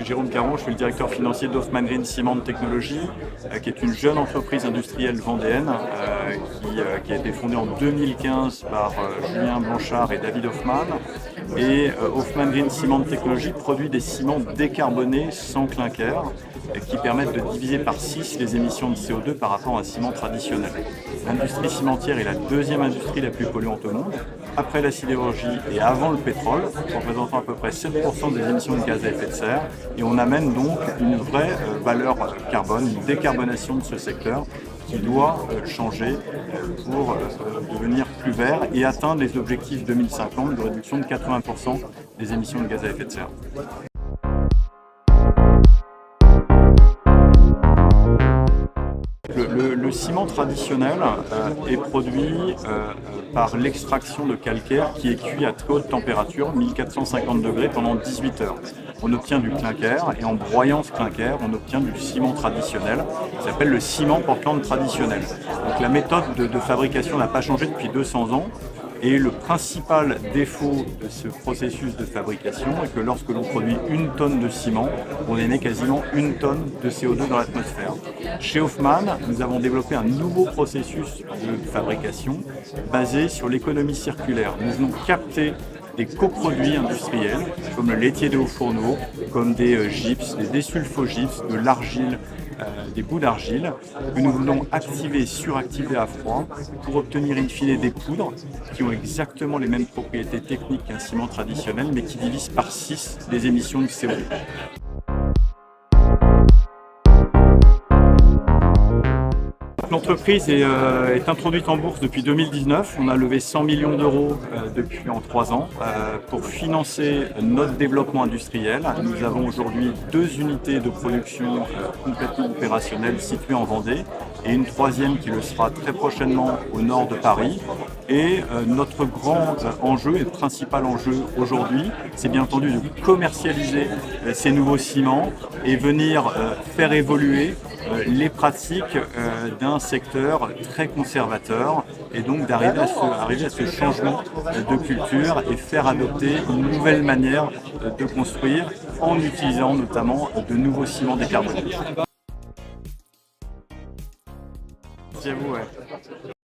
Jérôme Caron, je suis le directeur financier d'Hoffmann Green Ciment Technologies, qui est une jeune entreprise industrielle vendéenne qui a été fondée en 2015 par Julien Blanchard et David Hoffmann. Et Hoffmann Green Ciment Technologies produit des ciments décarbonés sans clinker qui permettent de diviser par 6 les émissions de CO2 par rapport à un ciment traditionnel. L'industrie cimentière est la deuxième industrie la plus polluante au monde, après la sidérurgie et avant le pétrole, représentant à peu près 7% des émissions de gaz à effet de serre. Et on amène donc une vraie valeur carbone, une décarbonation de ce secteur qui doit changer pour devenir plus vert et atteindre les objectifs 2050 de réduction de 80% des émissions de gaz à effet de serre. Le ciment traditionnel est produit par l'extraction de calcaire qui est cuit à très haute température, 1450 degrés, pendant 18 heures. On obtient du clinker et en broyant ce clinker, on obtient du ciment traditionnel qui s'appelle le ciment Portland traditionnel. Donc la méthode de fabrication n'a pas changé depuis 200 ans. Et le principal défaut de ce processus de fabrication est que lorsque l'on produit 1 tonne de ciment, on émet quasiment 1 tonne de CO2 dans l'atmosphère. Chez Hoffmann, nous avons développé un nouveau processus de fabrication basé sur l'économie circulaire. Nous venons capter des coproduits industriels comme le laitier de haut fourneau, comme des gypses, des désulfogypses, de l'argile, des bouts d'argile que nous voulons activer et suractiver à froid pour obtenir in fine des poudres qui ont exactement les mêmes propriétés techniques qu'un ciment traditionnel mais qui divisent par 6 les émissions de CO2. L'entreprise est introduite en bourse depuis 2019. On a levé 100 millions d'euros depuis en 3 ans pour financer notre développement industriel. Nous avons aujourd'hui 2 unités de production complètement opérationnelles situées en Vendée et une 3e qui le sera très prochainement au nord de Paris. Et notre grand enjeu et le principal enjeu aujourd'hui, c'est bien entendu de commercialiser ces nouveaux ciments et venir faire évoluer les pratiques d'un secteur très conservateur et donc d'arriver à ce changement de culture et faire adopter une nouvelle manière de construire en utilisant notamment de nouveaux ciments décarbonés. Merci à vous.